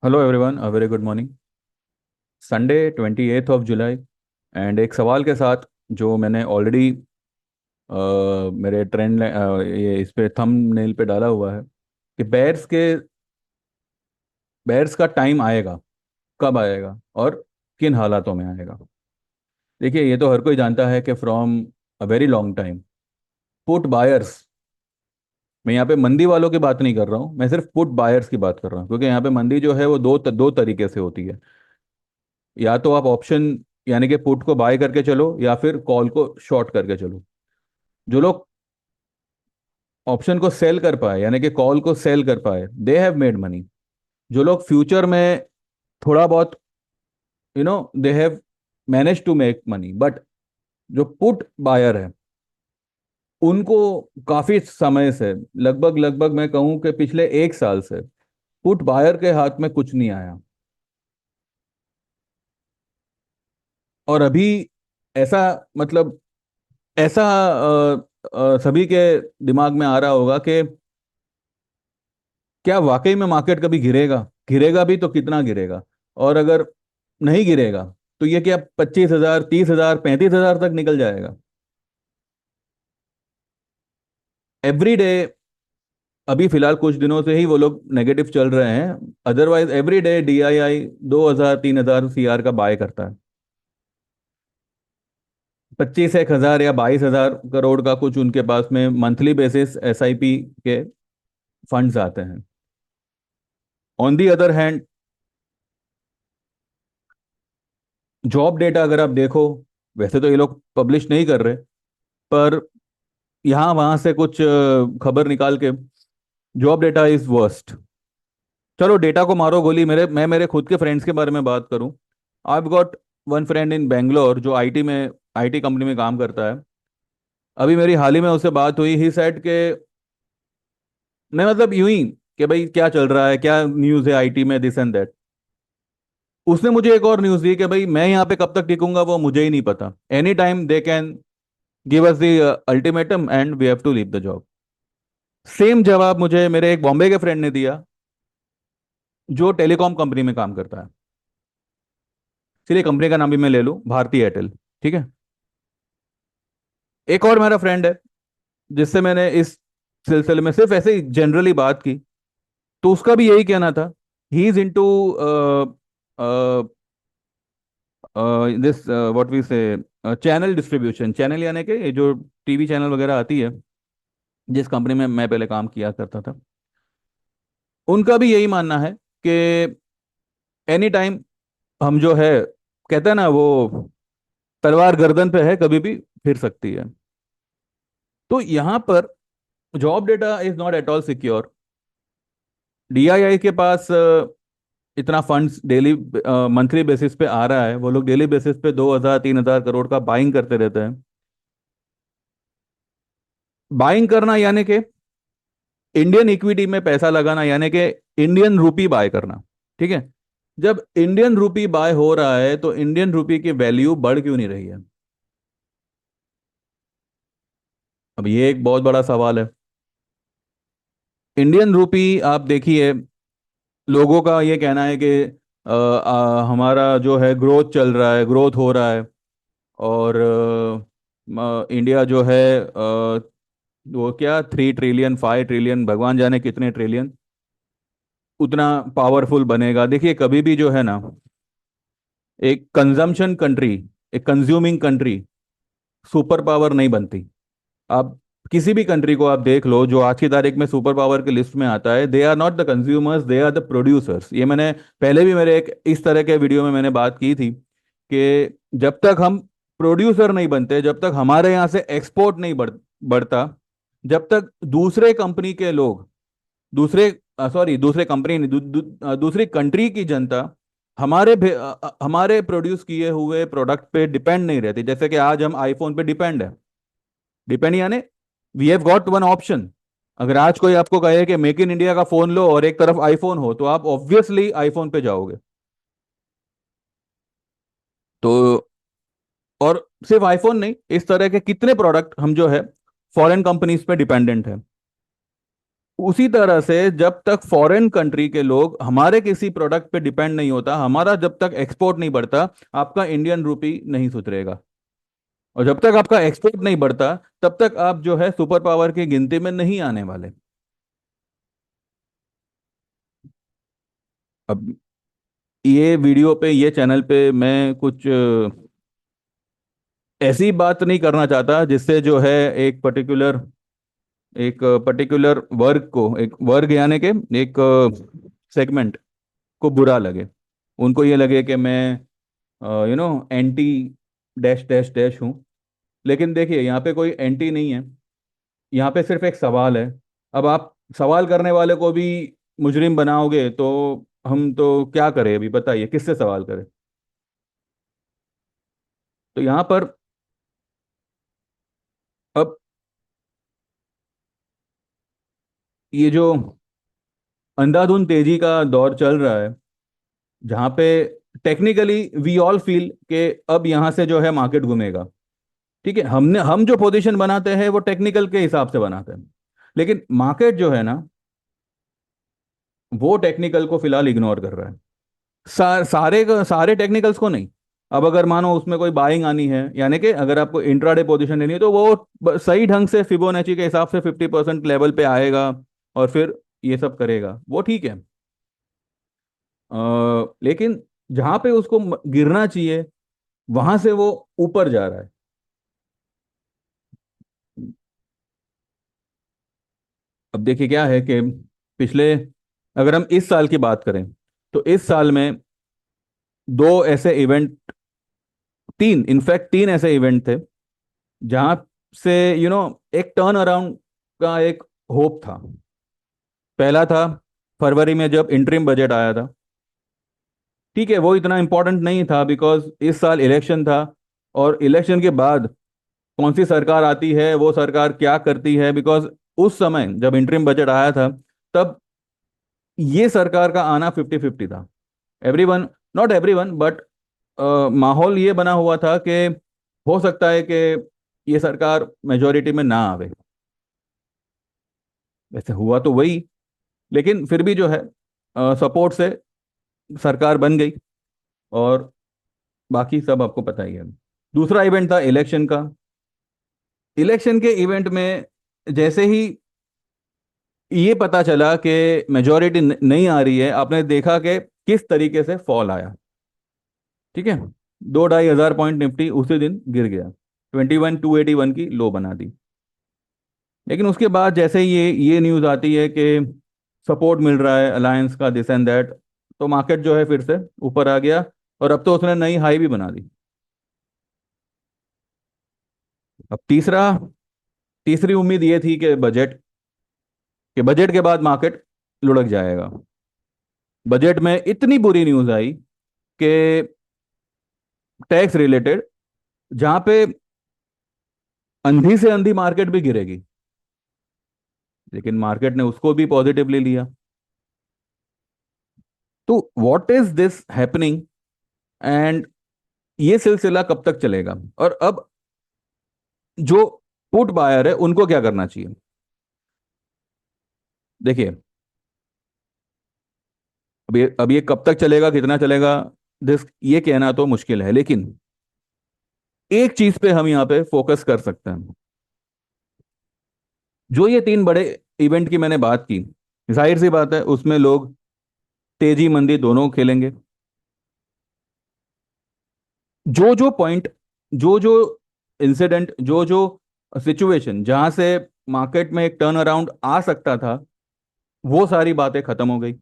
Hello everyone, a very good morning. Sunday 28 July. And एक सवाल के साथ जो मैंने ऑलरेडी मेरे ट्रेंड ये इस पे थंबनेल पे डाला हुआ है कि बेयर्स का टाइम आएगा। कब आएगा और किन हालातों में आएगा। देखिए, ये तो हर कोई जानता है कि from a very long time put buyers, मैं यहाँ पे मंदी वालों की बात नहीं कर रहा हूँ, मैं सिर्फ पुट बायर्स की बात कर रहा हूँ, क्योंकि यहाँ पे मंदी जो है वो दो तरीके से होती है। या तो आप ऑप्शन यानी कि पुट को बाय करके चलो या फिर कॉल को शॉर्ट करके चलो। जो लोग ऑप्शन को सेल कर पाए यानी कि कॉल को सेल कर पाए, दे हैव मेड मनी। जो लोग फ्यूचर में थोड़ा बहुत they have manage to make money, but जो पुट बायर है उनको काफी समय से, लगभग लगभग मैं कहूं कि पिछले 1 साल से पुट बायर के हाथ में कुछ नहीं आया। और अभी ऐसा, मतलब ऐसा सभी के दिमाग में आ रहा होगा कि क्या वाकई में मार्केट कभी गिरेगा। गिरेगा भी तो कितना गिरेगा। और अगर नहीं गिरेगा तो ये क्या 25,000, 30,000, 35,000 तक निकल जाएगा एवरी डे। अभी फिलहाल कुछ दिनों से ही वो लोग नेगेटिव चल रहे हैं। Otherwise every day DII 2,000 3,000 CR का बाय करता है। 25 1 हजार या 22,000 करोड़ का कुछ उनके पास में मंथली बेसिस एसआईपी के फंड्स आते हैं। On the other hand, job data अगर आप देखो, वैसे तो ये लोग पब्लिश नहीं कर रहे, पर यहाँ वहां से कुछ खबर निकाल के, जॉब डेटा इज वर्स्ट। चलो डेटा को मारो गोली। मैं मेरे खुद के फ्रेंड्स के बारे में बात करूं। I got one friend in Bangalore जो आईटी कंपनी में काम करता है। अभी मेरी हाल ही में उससे बात हुई। ही सेड के, मैं मतलब यूं ही कि भाई क्या चल रहा है, क्या न्यूज़ है आईटी में, दिस एंड दैट। उसने मुझे एक और न्यूज़ दी कि भाई मैं यहाँ पे कब तक टिकूंगा वो मुझे ही नहीं पता। Any time they can give us the ultimatum and we have to leave the job. Same जवाब मुझे मेरे एक बॉम्बे के फ्रेंड ने दिया जो टेलीकॉम कंपनी में काम करता है। चलिए कंपनी का नाम भी मैं ले लूं, भारती एयरटेल। ठीक है। एक और मेरा फ्रेंड है जिससे मैंने इस सिलसिले में सिर्फ ऐसे ही जनरली बात की, तो उसका भी यही कहना था। He is into this what we say channel distribution. Channel यानी कि ये जो टीवी चैनल वगैरह आती है, जिस कंपनी में मैं पहले काम किया करता था, उनका भी यही मानना है कि एनी टाइम हम जो है, कहते हैं ना वो, तलवार गर्दन पे है, कभी भी फिर सकती है। तो यहाँ पर job data is not at all secure. DII के पास इतना फंड्स डेली मंथली बेसिस पे आ रहा है। वो लोग डेली बेसिस पे 2,000 3,000 करोड़ का बाइंग करते रहते हैं। बाइंग करना यानी कि इंडियन इक्विटी में पैसा लगाना, यानी कि इंडियन रूपी बाय करना। ठीक है। जब इंडियन रूपी बाय हो रहा है तो इंडियन रूपी की वैल्यू बढ़ क्यों नहीं रही है। अब ये एक बहुत बड़ा सवाल है। इंडियन रूपी, आप देखिए, लोगों का ये कहना है कि हमारा जो है ग्रोथ चल रहा है, ग्रोथ हो रहा है। और इंडिया जो है वो क्या 3 ट्रिलियन 5 ट्रिलियन भगवान जाने कितने ट्रिलियन, उतना पावरफुल बनेगा। देखिए कभी भी जो है ना, एक कंजम्पशन कंट्री, एक कंज्यूमिंग कंट्री सुपर पावर नहीं बनती। आप किसी भी कंट्री को आप देख लो जो आज की तारीख में सुपर पावर की लिस्ट में आता है, they are not the consumers, they are the producers. ये मैंने पहले भी मेरे एक इस तरह के वीडियो में मैंने बात की थी कि जब तक हम प्रोड्यूसर नहीं बनते, जब तक हमारे यहाँ से एक्सपोर्ट नहीं बढ़ता, जब तक दूसरे कंपनी के लोग, दूसरे सॉरी दूसरे कंपनी नहीं, दूसरी कंट्री की जनता हमारे प्रोड्यूस किए हुए प्रोडक्ट पे डिपेंड नहीं रहती। जैसे कि आज हम आईफोन पे डिपेंड है। डिपेंड यानी we have got one option. अगर आज कोई आपको कहे कि मेक इन इंडिया का फोन लो और एक तरफ आईफोन हो, तो आप ऑब्वियसली आईफोन पे जाओगे। तो और सिर्फ आईफोन नहीं, इस तरह के कितने प्रोडक्ट हम जो है फॉरेन कंपनीज पे डिपेंडेंट है। उसी तरह से जब तक फॉरेन कंट्री के लोग हमारे किसी प्रोडक्ट पे डिपेंड नहीं होता, हमारा जब तक एक्सपोर्ट नहीं बढ़ता, आपका इंडियन रूपी नहीं सुधरेगा। और जब तक आपका एक्सपोर्ट नहीं बढ़ता, तब तक आप जो है सुपर पावर की गिनती में नहीं आने वाले। अब ये वीडियो पे, ये चैनल पे मैं कुछ ऐसी बात नहीं करना चाहता जिससे जो है एक पर्टिकुलर वर्ग को, एक वर्ग यानी कि एक सेगमेंट को बुरा लगे, उनको ये लगे कि मैं एंटी डैश डैश डैश हूँ। लेकिन देखिए, यहाँ पे कोई एंटी नहीं है, यहाँ पे सिर्फ एक सवाल है। अब आप सवाल करने वाले को भी मुजरिम बनाओगे तो हम तो क्या करें, अभी बताइए किससे सवाल करें। तो यहाँ पर अब ये जो अंधाधुंध तेजी का दौर चल रहा है, जहाँ पे टेक्निकली वी ऑल फील कि अब यहाँ से जो है मार्केट घूमेगा। ठीक है, हम जो पोजीशन बनाते हैं वो टेक्निकल के हिसाब से बनाते हैं, लेकिन मार्केट जो है ना, वो टेक्निकल को फिलहाल इग्नोर कर रहा है। सारे टेक्निकल्स को नहीं। अब अगर मानो उसमें कोई बाइंग आनी है, यानी कि अगर आपको इंट्राडे पोजीशन लेनी है, तो वो सही ढंग से फिबोनाची के हिसाब से 50% लेवल पे आएगा और फिर ये सब करेगा, वो ठीक है। लेकिन जहां पे उसको गिरना चाहिए, वहां से वो ऊपर जा रहा है। अब देखिए क्या है कि पिछले, अगर हम इस साल की बात करें, तो इस साल में दो ऐसे इवेंट, तीन इनफैक्ट तीन ऐसे इवेंट थे जहां से एक टर्न अराउंड का एक होप था। पहला था फरवरी में जब इंटरिम बजट आया था। ठीक है, वो इतना इंपॉर्टेंट नहीं था बिकॉज इस साल इलेक्शन था, और इलेक्शन के बाद कौन सी सरकार आती है, वो सरकार क्या करती है, बिकॉज उस समय जब इंटरिम बजट आया था, तब ये सरकार का आना 50-50 था। एवरीवन, नॉट एवरीवन बट माहौल ये बना हुआ था कि हो सकता है कि ये सरकार मेजोरिटी में ना आवे। वैसे हुआ तो वही, लेकिन फिर भी जो है सपोर्ट से सरकार बन गई, और बाकी सब आपको पता ही है। दूसरा इवेंट था इलेक्शन का। इलेक्शन के इवेंट में जैसे ही ये पता चला कि मेजोरिटी नहीं आ रही है, आपने देखा कि किस तरीके से फॉल आया। ठीक है, 2-2.5 हज़ार पॉइंट निफ्टी उसी दिन गिर गया, 21,281 की लो बना दी। लेकिन उसके बाद जैसे ही ये न्यूज़ आती है कि सपोर्ट मिल रहा है अलायंस का, दिस एंड दैट, तो मार्केट जो है फिर से ऊपर आ गया, और अब तो उसने नई हाई भी बना दी। अब तीसरी उम्मीद ये थी कि बजट के बाद मार्केट लुढ़क जाएगा। बजट में इतनी बुरी न्यूज़ आई कि टैक्स रिलेटेड, जहां पे अंधी से अंधी मार्केट भी गिरेगी, लेकिन मार्केट ने उसको भी पॉजिटिवली लिया। तो what is this happening, and ये सिलसिला कब तक चलेगा? और अब जो पुट बायर है उनको क्या करना चाहिए? देखिए, अब ये कब तक चलेगा, कितना चलेगा, दिस ये कहना तो मुश्किल है, लेकिन एक चीज पे हम यहाँ पे फोकस कर सकते हैं। जो ये तीन बड़े इवेंट की मैंने बात की, जाहिर सी बात है उसमें लोग तेजी मंदी दोनों खेलेंगे। जो जो पॉइंट, जो जो इंसिडेंट, जो जो सिचुएशन जहां से मार्केट में एक टर्न अराउंड आ सकता था, वो सारी बातें खत्म हो गई।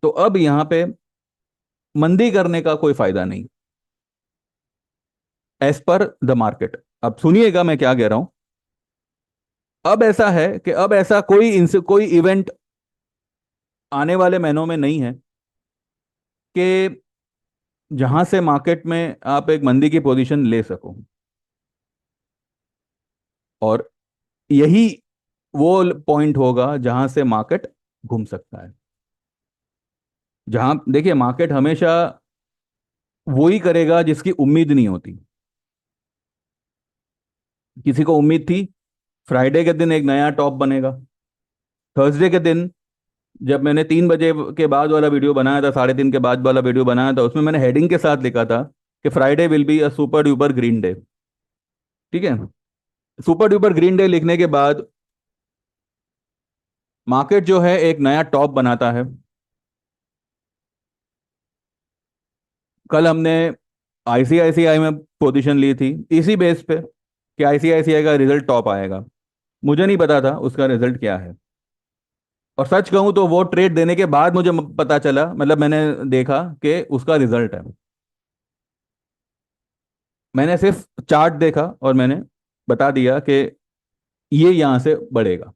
तो अब यहां पे मंदी करने का कोई फायदा नहीं, एज पर द मार्केट। अब सुनिएगा मैं क्या कह रहा हूं। अब ऐसा है कि अब ऐसा कोई इवेंट आने वाले महीनों में नहीं है कि जहां से मार्केट में आप एक मंदी की पोजीशन ले सको। और यही वो पॉइंट होगा जहां से मार्केट घूम सकता है। जहां देखिए, मार्केट हमेशा वो ही करेगा जिसकी उम्मीद नहीं होती। किसी को उम्मीद थी फ्राइडे के दिन एक नया टॉप बनेगा। थर्सडे के दिन, जब मैंने 3 बजे के बाद वाला वीडियो बनाया था, 3:30 के बाद वाला वीडियो बनाया था, उसमें मैंने हेडिंग के साथ लिखा था कि Friday will be a super duper green day. ठीक है। सुपर डुपर ग्रीन डे लिखने के बाद मार्केट जो है एक नया टॉप बनाता है। कल हमने आईसीआईसीआई में पोजीशन ली थी इसी बेस पे कि आईसीआईसीआई का रिजल्ट टॉप आएगा। मुझे नहीं पता था उसका रिजल्ट क्या है। और सच कहूं तो वो ट्रेड देने के बाद मुझे पता चला, मतलब मैंने देखा कि उसका रिजल्ट है। मैंने सिर्फ चार्ट देखा और मैंने बता दिया कि ये यहां से बढ़ेगा।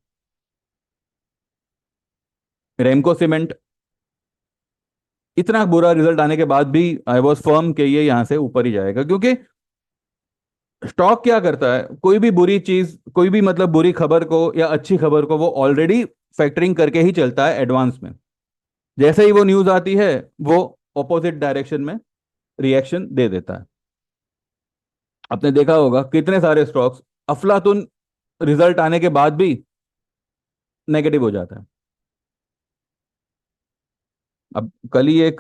रेमको सीमेंट, इतना बुरा रिजल्ट आने के बाद भी आई वॉज फर्म कि ये यहां से ऊपर ही जाएगा, क्योंकि स्टॉक क्या करता है, कोई भी बुरी चीज, कोई भी मतलब बुरी खबर को या अच्छी खबर को वो ऑलरेडी फैक्टरिंग करके ही चलता है एडवांस में। जैसे ही वो न्यूज आती है, वो ऑपोजिट डायरेक्शन में रिएक्शन दे देता है। आपने देखा होगा कितने सारे स्टॉक्स अफलातुन रिजल्ट आने के बाद भी नेगेटिव हो जाता है। अब कल ही एक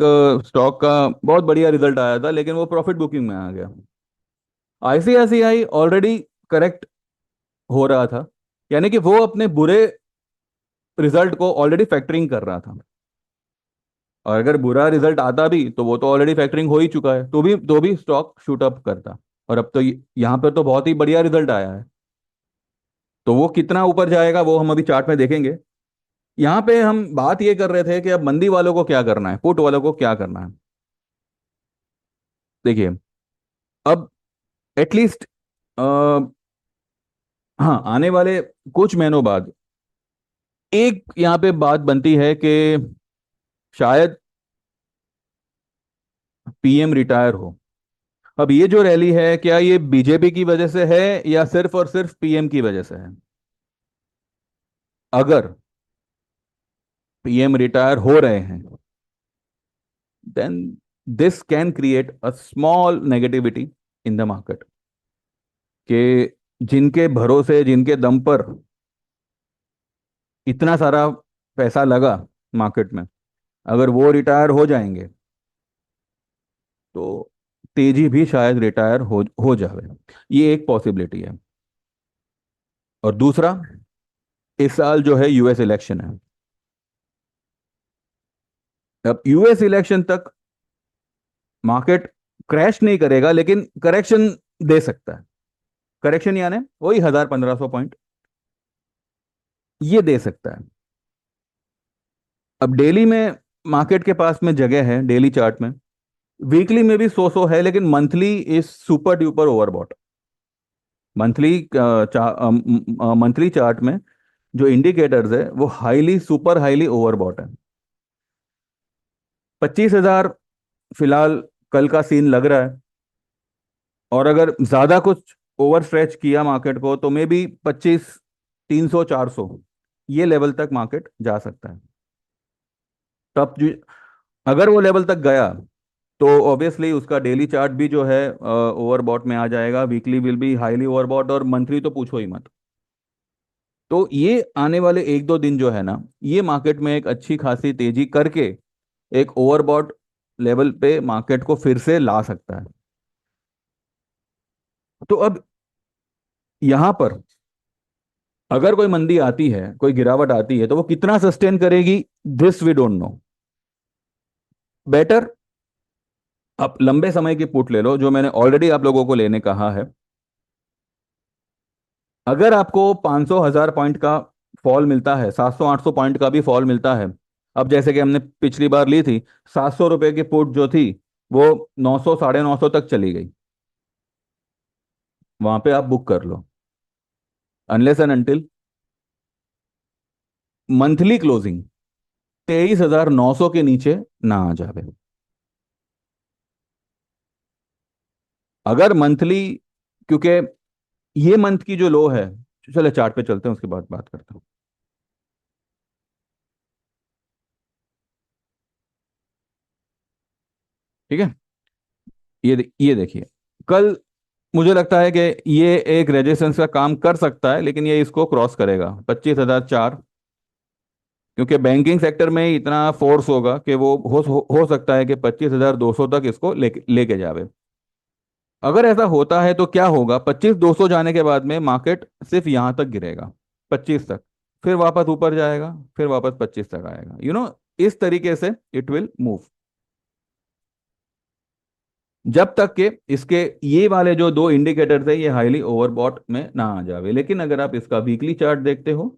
स्टॉक का बहुत बढ़िया रिजल्ट आया था, लेकिन वो प्रॉफिट बुकिंग में आ गया। आईसीआईसीआई ऑलरेडी करेक्ट हो रहा था, यानी कि वो अपने बुरे रिजल्ट को ऑलरेडी फैक्टरिंग कर रहा था। और अगर बुरा रिजल्ट आता भी तो वो तो ऑलरेडी फैक्टरिंग हो ही चुका है, तो भी स्टॉक शूट अप करता। और अब तो यहाँ पर तो बहुत ही बढ़िया रिजल्ट आया है। तो वो कितना ऊपर जाएगा वो हम अभी चार्ट में देखेंगे। यहाँ पे हम बात ये कर रहे थे कि अब मंदी वालों को क्या करना है, पुट वालों को क्या करना है। देखिए, अब एटलीस्ट हाँ, आने वाले कुछ महीनों बाद एक यहाँ पे बात बनती है कि शायद पीएम रिटायर हो। अब ये जो रैली है, क्या ये बीजेपी की वजह से है या सिर्फ और सिर्फ पीएम की वजह से है? अगर पीएम रिटायर हो रहे हैं, then this can create a small negativity in the market, कि जिनके भरोसे, जिनके दम पर इतना सारा पैसा लगा मार्केट में, अगर वो रिटायर हो जाएंगे तो तेजी भी शायद रिटायर हो जावे। ये एक पॉसिबिलिटी है। और दूसरा, इस साल जो है यूएस इलेक्शन है। अब यूएस इलेक्शन तक मार्केट क्रैश नहीं करेगा, लेकिन करेक्शन दे सकता है। करेक्शन यानी वही 1000-1500 पॉइंट ये दे सकता है। अब डेली में मार्केट के पास में जगह है, डेली चार्ट में। वीकली में भी सो है, लेकिन monthly is super duper overbought. Monthly monthly chart में जो इंडिकेटर्स है वो हाईली सुपर हाईली ओवरबॉट है। 25,000 फिलहाल कल का सीन लग रहा है। और अगर ज्यादा कुछ ओवर स्ट्रेच किया मार्केट को तो मे बी 25,300-400 ये लेवल तक मार्केट जा सकता है। तब अगर वो लेवल तक गया तो ऑब्वियसली उसका डेली चार्ट भी जो है ओवरबॉट में आ जाएगा, weekly will be highly overbought, और मंथली तो पूछो ही मत। तो ये आने वाले 1-2 दिन जो है ना, ये मार्केट में एक अच्छी खासी तेजी करके एक ओवरबॉट लेवल पे मार्केट को फिर से ला सकता है। तो अब यहां पर अगर कोई मंदी आती है, कोई गिरावट आती है, तो वो कितना सस्टेन करेगी, this we don't know. Better आप लंबे समय की पुट ले लो, जो मैंने ऑलरेडी आप लोगों को लेने कहा है। अगर आपको 500-1000 पॉइंट का फॉल मिलता है, 700-800 पॉइंट का भी फॉल मिलता है। अब जैसे कि हमने पिछली बार ली थी, 700 रुपए की पुट जो थी वो 900 950 तक चली गई। वहां पे आप बुक कर लो, unless and until monthly closing 23,900 के नीचे ना आ जावे। अगर मंथली, क्योंकि ये मंथ की जो लो है, चले चार्ट पे चलते हैं उसके बाद बात करते हैं। ठीक है। ये देखिए, कल मुझे लगता है कि ये एक रेजिस्टेंस का काम कर सकता है, लेकिन ये इसको क्रॉस करेगा 25,004, क्योंकि बैंकिंग सेक्टर में इतना फोर्स होगा कि वो हो सकता है कि 25,200 तक इसको लेके जावे। अगर ऐसा होता है तो क्या होगा, 25,200 जाने के बाद में मार्केट सिर्फ यहां तक गिरेगा, 25 तक, फिर वापस ऊपर जाएगा, फिर वापस 25 तक आएगा, इस तरीके से इट विल मूव, जब तक कि इसके ये वाले जो दो इंडिकेटर्स है ये हाईली ओवरबॉट में ना आ जावे। लेकिन अगर आप इसका वीकली चार्ट देखते हो,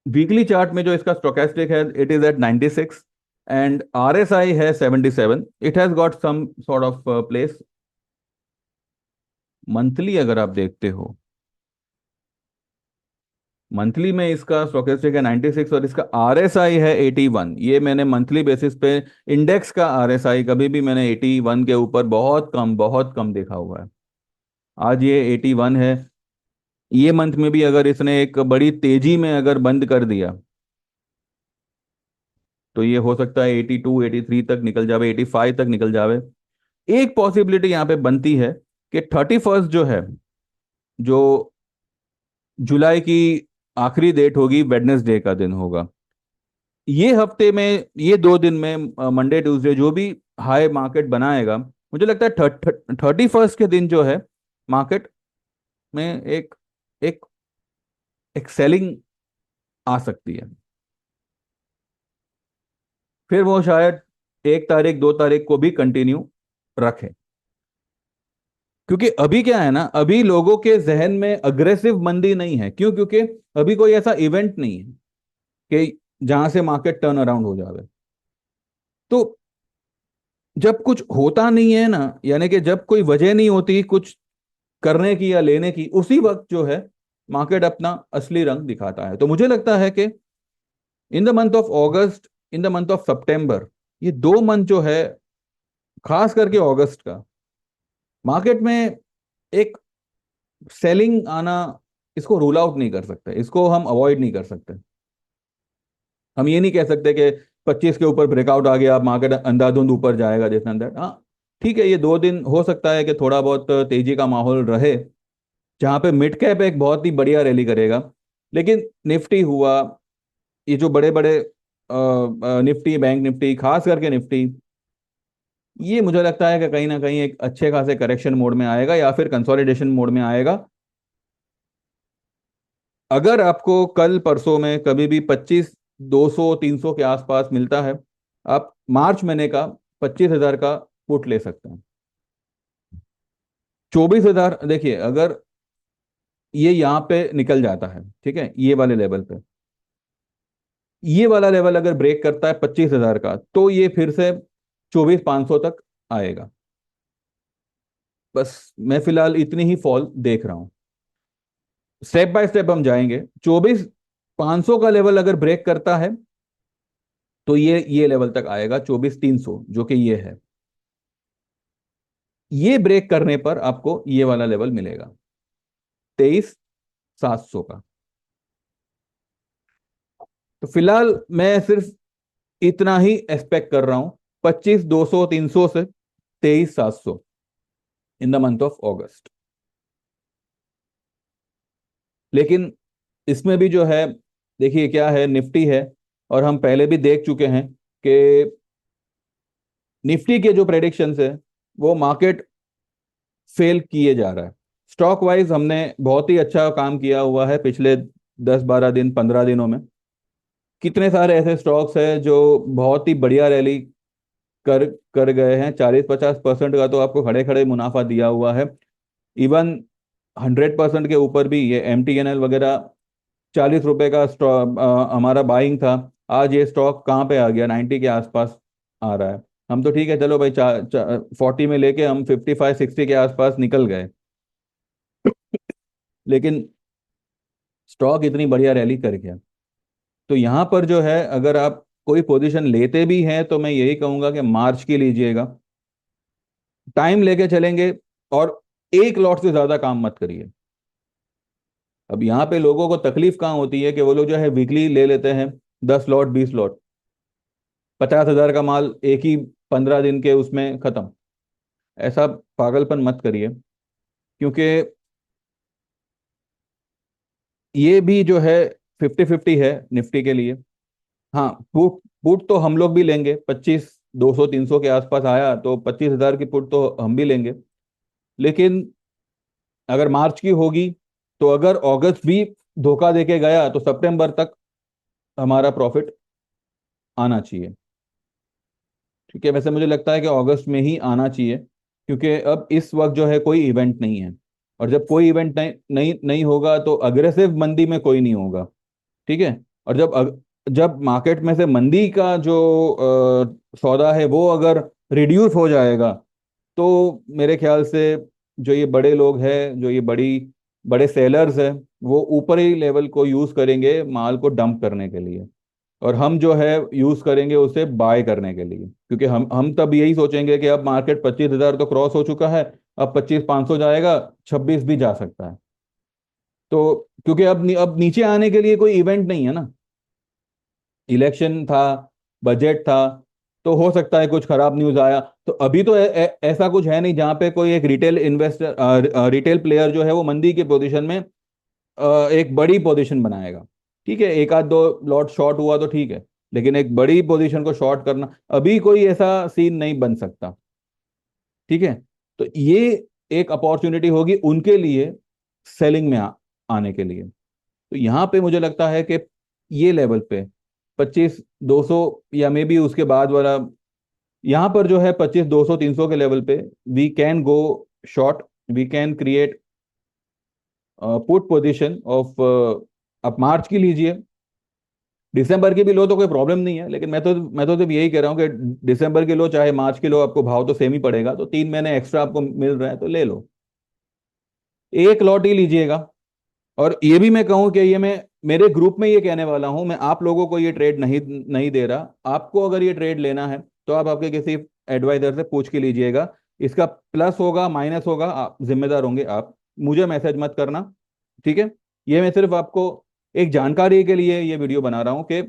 वीकली चार्ट में जो इसका स्टोकेस्टिक है it is at 96, and RSI है 77, it has got some sort of place. Monthly अगर आप देखते हो, मंथली में इसका स्टोकेस्टिक है 96 और इसका आरएसआई है 81। ये मैंने मंथली बेसिस पे इंडेक्स का आरएसआई कभी भी मैंने 81 के ऊपर बहुत कम देखा हुआ है। आज ये 81 है। ये मंथ में भी अगर इसने एक बड़ी तेजी में अगर बंद कर दिया तो ये हो सकता है 82 83 तक निकल जावे, 85 तक निकल जावे। एक पॉसिबिलिटी यहाँ पे बनती है कि 31 जो है, जो जुलाई की आखिरी डेट होगी, वेडनेसडे का दिन होगा, ये हफ्ते में, ये 2 दिन में, मंडे ट्यूसडे जो भी हाई मार्केट बनाएगा, मुझे लगता है 31 के दिन जो है मार्केट में एक एक एक सेलिंग आ सकती है। फिर वो शायद 1 तारीख 2 तारीख को भी कंटिन्यू रखे, क्योंकि अभी क्या है ना, अभी लोगों के जहन में अग्रेसिव मंदी नहीं है। क्यों? क्योंकि अभी कोई ऐसा इवेंट नहीं है कि जहां से मार्केट टर्न अराउंड हो जावे। तो जब कुछ होता नहीं है ना, यानी कि जब कोई वजह नहीं होती कुछ करने की या लेने की, उसी वक्त जो है मार्केट अपना असली रंग दिखाता है। तो मुझे लगता है कि in the month of August, in the month of September, ये 2 मंथ जो है, खास करके अगस्त का, मार्केट में एक सेलिंग आना, इसको रूल आउट नहीं कर सकते, इसको हम अवॉइड नहीं कर सकते। हम ये नहीं कह सकते कि 25 के ऊपर ब्रेकआउट आ गया, मार्केट अंधाधुंध ऊपर जाएगा दिस एंड दैट। हाँ, ठीक है, ये 2 दिन हो सकता है कि थोड़ा बहुत तेजी का माहौल रहे, जहां पे मिड कैप एक बहुत ही बढ़िया रैली करेगा। लेकिन निफ्टी हुआ, ये जो बड़े बड़े निफ्टी, बैंक निफ्टी, खास करके निफ्टी, ये मुझे लगता है कि कहीं ना कहीं एक अच्छे खासे करेक्शन मोड में आएगा या फिर कंसोलिडेशन मोड में आएगा। अगर आपको कल परसों में कभी भी 25,200 300 के आसपास मिलता है, आप मार्च महीने का 25,000 का पुट ले सकते हैं। 24,000, देखिए अगर ये यहाँ पे निकल जाता है, ठीक है, ये वाले लेवल पे, ये वाला लेवल अगर ब्रेक करता है 25,000 का, तो ये फिर से 24,500 तक आएगा। बस मैं फिलहाल इतनी ही फॉल देख रहा हूं। स्टेप बाय स्टेप हम जाएंगे। 24,500 का लेवल अगर ब्रेक करता है तो ये लेवल तक आएगा 24,300, जो कि ये है। ये ब्रेक करने पर आपको ये वाला लेवल मिलेगा 23,700 का। तो फिलहाल मैं सिर्फ इतना ही एक्सपेक्ट कर रहा हूं, 25,200 300 से 23,700 इन द मंथ ऑफ अगस्त। लेकिन इसमें भी जो है, देखिए क्या है, निफ्टी है, और हम पहले भी देख चुके हैं कि निफ्टी के जो प्रेडिक्शंस है वो मार्केट फेल किए जा रहा है। स्टॉक वाइज हमने बहुत ही अच्छा काम किया हुआ है पिछले 10 12 दिन 15 दिनों में। कितने सारे ऐसे स्टॉक्स हैं जो बहुत ही बढ़िया रैली कर कर गए हैं, 40 50% का तो आपको खड़े खड़े मुनाफा दिया हुआ है। इवन 100% के ऊपर भी, ये MTNL वगैरह, 40 रुपए का स्टॉक हमारा बाइंग था। आज ये स्टॉक कहाँ पे आ गया, 90 के आसपास आ रहा है। हम तो ठीक है, चलो भाई, 40 में लेके हम 55 60 के आसपास निकल गए। लेकिन स्टॉक इतनी बढ़िया रैली कर गया। तो यहाँ पर जो है, अगर आप कोई पोजीशन लेते भी हैं तो मैं यही कहूंगा कि मार्च की लीजिएगा, टाइम लेके चलेंगे, और एक लॉट से ज्यादा काम मत करिए। अब यहाँ पे लोगों को तकलीफ कहाँ होती है कि वो लोग जो है वीकली ले लेते हैं 10 लॉट 20 लॉट। 50,000 का माल एक ही 15 दिन के उसमें खत्म। ऐसा पागलपन मत करिए, क्योंकि ये भी जो है 50-50 है निफ्टी के लिए। हाँ, पुट पुट तो हम लोग भी लेंगे। 25, 200, 300 के आसपास आया तो 25,000 की पुट तो हम भी लेंगे। लेकिन अगर मार्च की होगी, तो अगर अगस्त भी धोखा देके गया तो सितंबर तक हमारा प्रॉफिट आना चाहिए। ठीक है, वैसे मुझे लगता है कि अगस्त में ही आना चाहिए, क्योंकि अब इस वक्त जो है कोई इवेंट नहीं है। और जब कोई इवेंट नहीं नहीं नहीं होगा तो अग्रेसिव मंदी में कोई नहीं होगा। ठीक है। और जब मार्केट में से मंदी का जो सौदा है वो अगर रिड्यूस हो जाएगा, तो मेरे ख्याल से जो ये बड़े लोग हैं, जो ये बड़े सेलर्स हैं, वो ऊपरी लेवल को यूज करेंगे माल को डंप करने के लिए। और हम जो है यूज करेंगे उसे बाय करने के लिए, क्योंकि हम तब यही सोचेंगे कि अब मार्केट 25,000 तो क्रॉस हो चुका है, अब 25,500 जाएगा, 26 भी जा सकता है। तो क्योंकि अब नीचे आने के लिए कोई इवेंट नहीं है ना। इलेक्शन था, बजट था, तो हो सकता है कुछ खराब न्यूज आया। तो अभी तो ऐसा कुछ है नहीं जहां पे कोई एक रिटेल इन्वेस्टर, रिटेल प्लेयर जो है वो मंदी के पोजीशन में एक बड़ी पोजीशन बनाएगा। ठीक है, एक आध दो लॉट शॉर्ट हुआ तो ठीक है, लेकिन एक बड़ी पोजीशन को शॉर्ट करना, अभी कोई ऐसा सीन नहीं बन सकता। ठीक है। तो ये एक अपॉर्चुनिटी होगी उनके लिए सेलिंग में आने के लिए। तो यहाँ पे मुझे लगता है कि ये लेवल पे 25,200, या मे बी उसके बाद वाला, यहाँ पर जो है 25,200, 300 के लेवल पे we can go short. We can create put position of, आप मार्च की लीजिए, दिसंबर की भी लो तो कोई प्रॉब्लम नहीं है। लेकिन मैं तो सिर्फ यही कह रहा हूँ कि दिसंबर की लो चाहे मार्च की लो, आपको भाव तो सेम ही पड़ेगा, तो 3 महीने एक्स्ट्रा आपको मिल रहा है तो ले लो। एक लॉट ही लीजिएगा। और ये भी मैं कहूँ कि ये मैं मेरे ग्रुप में ये कहने वाला हूँ, मैं आप लोगों को ये ट्रेड नहीं नहीं दे रहा। आपको अगर ये ट्रेड लेना है तो आप आपके किसी एडवाइजर से पूछ के लीजिएगा। इसका प्लस होगा माइनस होगा, आप जिम्मेदार होंगे आप। मुझे मैसेज मत करना। ठीक है। ये मैं सिर्फ आपको एक जानकारी के लिए ये वीडियो बना रहा हूँ कि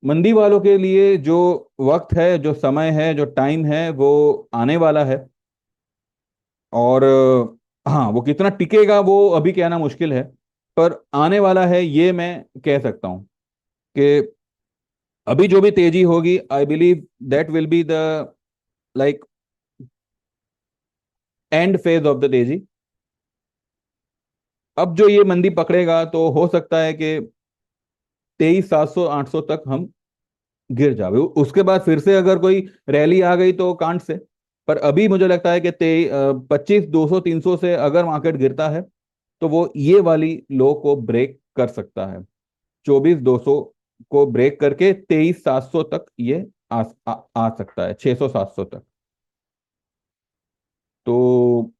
मंदी वालों के लिए जो वक्त है, जो समय है, जो टाइम है, वो आने वाला है। और हाँ, वो कितना टिकेगा वो अभी कहना मुश्किल है, पर आने वाला है ये मैं कह सकता हूँ कि अभी जो भी तेजी होगी, I believe that will be the like and phase of the तेजी। अब जो ये मंदी पकड़ेगा तो हो सकता है कि 23,700 800 तक हम गिर जावे। उसके बाद फिर से अगर कोई रैली आ गई तो कांट से। पर अभी मुझे लगता है कि 25,200 300 से अगर मार्केट गिरता है तो वो ये वाली लो को ब्रेक कर सकता है। 24,200 को ब्रेक करके 23,700 तक ये आ सकता है, 600 700 तक। तो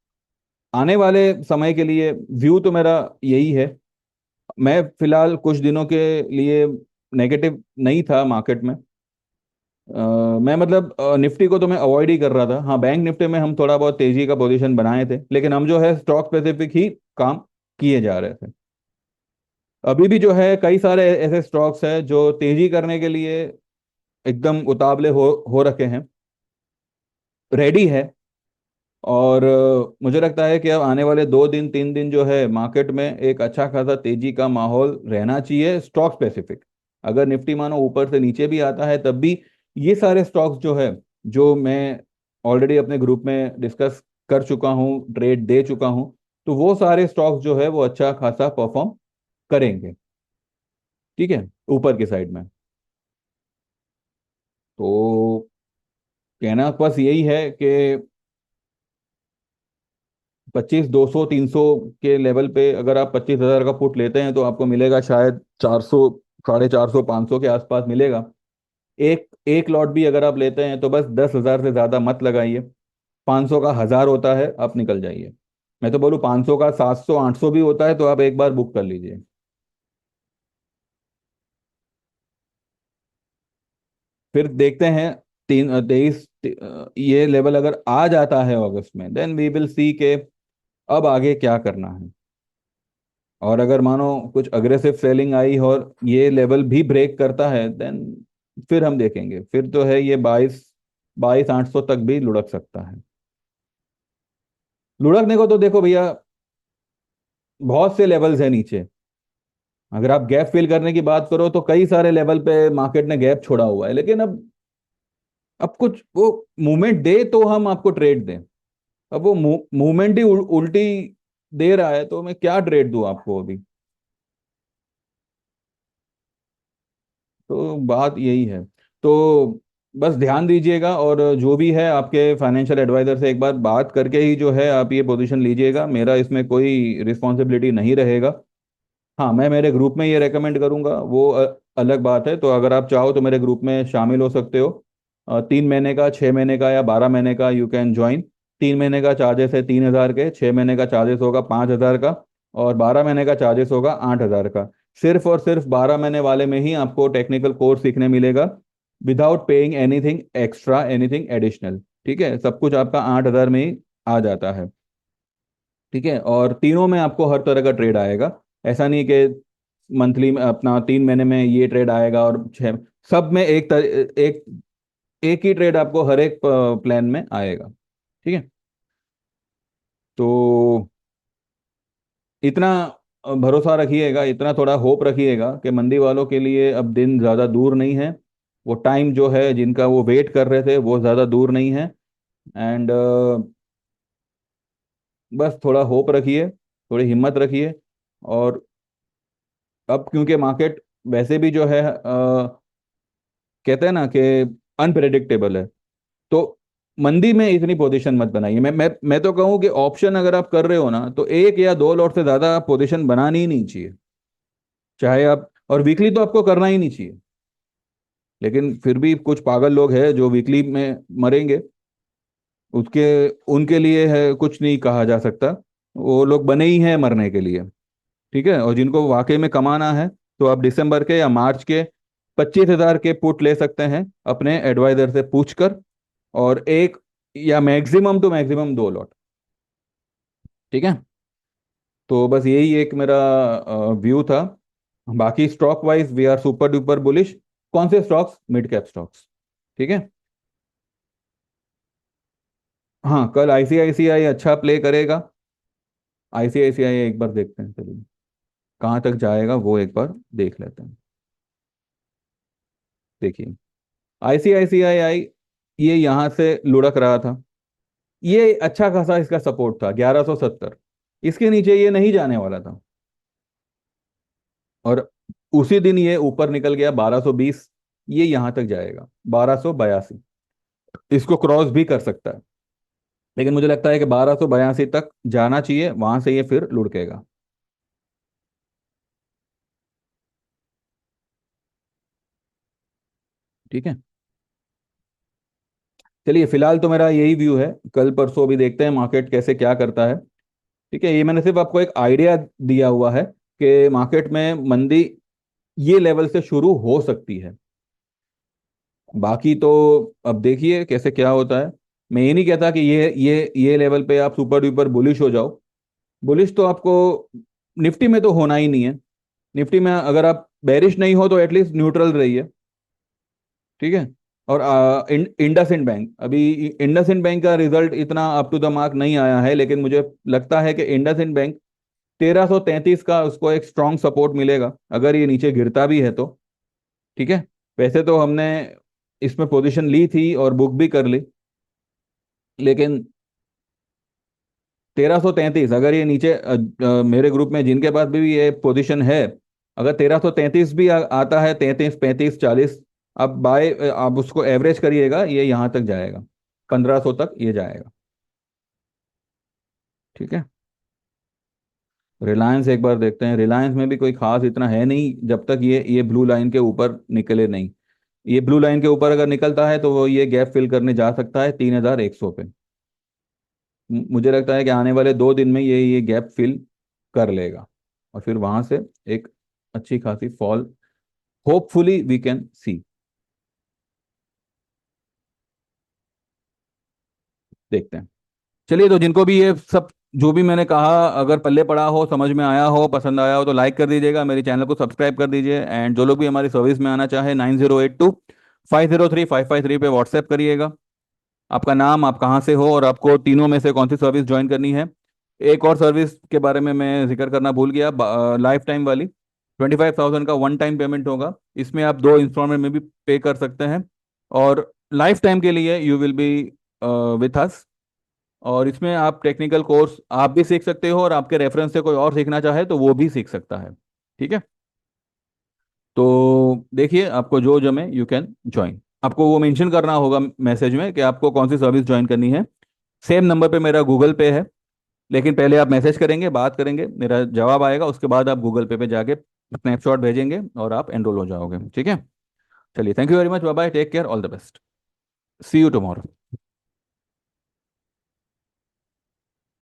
आने वाले समय के लिए व्यू तो मेरा यही है। मैं फिलहाल कुछ दिनों के लिए नेगेटिव नहीं था मार्केट में। मैं मतलब निफ्टी को तो मैं अवॉइड ही कर रहा था। हाँ, बैंक निफ्टी में हम थोड़ा बहुत तेजी का पोजीशन बनाए थे, लेकिन हम जो है स्टॉक स्पेसिफिक ही काम किए जा रहे थे। अभी भी जो है कई सारे ऐसे स्टॉक्स हैं जो तेजी करने के लिए एकदम उतावले हो रखे हैं, रेडी है। और मुझे लगता है कि अब आने वाले 2 दिन 3 दिन जो है मार्केट में एक अच्छा खासा तेजी का माहौल रहना चाहिए स्टॉक स्पेसिफिक। अगर निफ्टी मानो ऊपर से नीचे भी आता है तब भी ये सारे स्टॉक्स जो है, जो मैं ऑलरेडी अपने ग्रुप में डिस्कस कर चुका हूँ, ट्रेड दे चुका हूँ, तो वो सारे स्टॉक्स जो है वो अच्छा खासा परफॉर्म करेंगे। ठीक है, ऊपर की साइड में। तो कहना बस यही है कि 25,200 300 के लेवल पे अगर आप 25,000 का पुट लेते हैं तो आपको मिलेगा शायद 400, 450, 500 के आसपास मिलेगा। एक एक लॉट भी अगर आप लेते हैं तो बस 10,000 से ज़्यादा मत लगाइए। 500 का 1,000 होता है, आप निकल जाइए। मैं तो बोलूँ 500 का 700 800 भी होता है तो आप एक बार बुक कर लीजिए। फिर देखते हैं 23, ये लेवल अगर आ जाता है अगस्त में, देन वी विल सी के अब आगे क्या करना है। और अगर मानो कुछ अग्रेसिव सेलिंग आई और ये लेवल भी ब्रेक करता है, देन फिर हम देखेंगे, फिर तो है ये 22 22 800 तक भी लुढ़क सकता है। लुढ़कने को तो देखो भैया, बहुत से लेवल्स है नीचे। अगर आप गैप फिल करने की बात करो तो कई सारे लेवल पे मार्केट ने गैप छोड़ा हुआ है, लेकिन अब कुछ वो मूवमेंट दे तो हम आपको ट्रेड दें। अब वो मूवमेंट ही उल्टी दे रहा है, तो मैं क्या ट्रेड दूं आपको अभी। तो बात यही है। तो बस ध्यान दीजिएगा, और जो भी है आपके फाइनेंशियल एडवाइजर से एक बार बात करके ही जो है आप ये पोजीशन लीजिएगा, मेरा इसमें कोई रिस्पॉन्सिबिलिटी नहीं रहेगा। हाँ, मैं मेरे ग्रुप में ये रेकमेंड करूंगा, वो अलग बात है। तो अगर आप चाहो तो मेरे ग्रुप में शामिल हो सकते हो। 3 महीने का, 6 महीने का या 12 महीने का यू कैन ज्वाइन। 3 महीने का चार्जेस है 3,000 के, 6 महीने का चार्जेस होगा 5,000 का, और 12 महीने का चार्जेस होगा 8,000 का। सिर्फ और सिर्फ 12 महीने वाले में ही आपको टेक्निकल कोर्स सीखने मिलेगा, without paying anything extra, anything additional. ठीक है, सब कुछ आपका 8,000 में ही आ जाता है। ठीक है, और तीनों में आपको हर तरह का ट्रेड आएगा। ऐसा नहीं कि मंथली में अपना 3 महीने में ये ट्रेड आएगा और छः, सब में एक एक ही ट्रेड आपको हर एक प्लान में आएगा। ठीक है, तो इतना भरोसा रखिएगा, इतना थोड़ा होप रखिएगा कि मंदी वालों के लिए अब दिन ज़्यादा दूर नहीं है। वो टाइम जो है जिनका वो वेट कर रहे थे वो ज़्यादा दूर नहीं है। एंड बस थोड़ा होप रखिए, थोड़ी हिम्मत रखिए। और अब क्योंकि मार्केट वैसे भी जो है कहते हैं ना कि अनप्रेडिक्टेबल है, तो मंदी में इतनी पोजीशन मत बनाइए। मैं तो कहूँ कि ऑप्शन अगर आप कर रहे हो ना, तो एक या दो लॉट से ज्यादा पोजीशन बनानी ही नहीं चाहिए। चाहे आप, और वीकली तो आपको करना ही नहीं चाहिए, लेकिन फिर भी कुछ पागल लोग हैं जो वीकली में मरेंगे। उसके उनके लिए है, कुछ नहीं कहा जा सकता। वो लोग बने ही हैं मरने के लिए। ठीक है, और जिनको वाकई में कमाना है, तो आप दिसंबर के या मार्च के 25,000 के पुट ले सकते हैं अपने एडवाइजर से पूछकर, और एक या मैक्सिमम टू मैक्सिमम 2 लॉट। ठीक है, तो बस यही एक मेरा व्यू था। बाकी stock wise we are super duper bullish. कौन से स्टॉक्स? Mid cap stocks. ठीक है। हाँ, कल आईसीआईसीआई अच्छा प्ले करेगा। आईसीआईसीआई एक बार देखते हैं, चलिए कहाँ तक जाएगा वो एक बार देख लेते हैं। देखिए, आईसीआईसीआई ये यहाँ से लुढ़क रहा था। ये अच्छा खासा इसका सपोर्ट था 1170। इसके नीचे ये नहीं जाने वाला था, और उसी दिन ये ऊपर निकल गया 1220। ये यहां तक जाएगा 1282, इसको क्रॉस भी कर सकता है। लेकिन मुझे लगता है कि 1282 तक जाना चाहिए, वहां से ये फिर लुढ़केगा। ठीक है, चलिए फिलहाल तो मेरा यही व्यू है। कल परसों भी देखते हैं मार्केट कैसे क्या करता है। ठीक है, ये मैंने सिर्फ आपको एक आइडिया दिया हुआ है कि मार्केट में मंदी ये लेवल से शुरू हो सकती है। बाकी तो अब देखिए कैसे क्या होता है। मैं ये नहीं कहता कि ये लेवल पे आप सुपर डुपर बुलिश हो जाओ। बुलिश तो आपको निफ्टी में तो होना ही नहीं है। निफ्टी में अगर आप बेरिश नहीं हो तो एटलीस्ट न्यूट्रल रहिए। ठीक है, और इंडसइंड बैंक, अभी इंडसइंड बैंक का रिजल्ट इतना अप टू द मार्क नहीं आया है, लेकिन मुझे लगता है कि इंडसइंड बैंक 1333 का उसको एक स्ट्रॉन्ग सपोर्ट मिलेगा अगर ये नीचे गिरता भी है तो। ठीक है, वैसे तो हमने इसमें पोजीशन ली थी और बुक भी कर ली, लेकिन 1333 अगर ये नीचे मेरे ग्रुप में जिनके पास भी ये पोजीशन है, अगर 1333 भी आता है, 33 35 40, आप बाय आप उसको एवरेज करिएगा, ये यहाँ तक जाएगा, 1500 तक ये जाएगा। ठीक है, रिलायंस एक बार देखते हैं। रिलायंस में भी कोई खास इतना है नहीं जब तक ये ब्लू लाइन के ऊपर निकले नहीं। ये ब्लू लाइन के ऊपर अगर निकलता है तो वो ये गैप फिल करने जा सकता है 3,100 पे। मुझे लगता है कि आने वाले 2 दिन में ये गैप फिल कर लेगा, और फिर वहां से एक अच्छी खासी fall hopefully we can see. देखते हैं। चलिए, तो जिनको भी ये सब जो भी मैंने कहा अगर पल्ले पड़ा हो, समझ में आया हो, पसंद आया हो, तो लाइक कर दीजिएगा, मेरे चैनल को सब्सक्राइब कर दीजिए। एंड जो लोग भी हमारी सर्विस में आना चाहे 9082 503553 पे व्हाट्सएप करिएगा। आपका नाम, आप कहाँ से हो, और आपको तीनों में से कौन सी सर्विस ज्वाइन करनी है। एक और सर्विस के बारे में मैं जिक्र करना भूल गया, लाइफ टाइम वाली। 25,000 का वन टाइम पेमेंट होगा। इसमें आप 2 इंस्टॉलमेंट में भी पे कर सकते हैं। और लाइफ टाइम के लिए you will be with us. और इसमें आप टेक्निकल कोर्स आप भी सीख सकते हो, और आपके रेफरेंस से कोई और सीखना चाहे तो वो भी सीख सकता है। ठीक है। तो देखिए, आपको जो जमे यू कैन ज्वाइन। आपको वो मेंशन करना होगा मैसेज में कि आपको कौन सी सर्विस ज्वाइन करनी है। सेम नंबर पे मेरा गूगल पे है। लेकिन पहले आप मैसेज करेंगे, बात करेंगे, मेरा जवाब आएगा, उसके बाद आप गूगल पे जाके स्नैपशॉट भेजेंगे और आप एनरोल हो जाओगे। ठीक है। चलिए, thank you very much, bye bye, take care, all the best. See you tomorrow.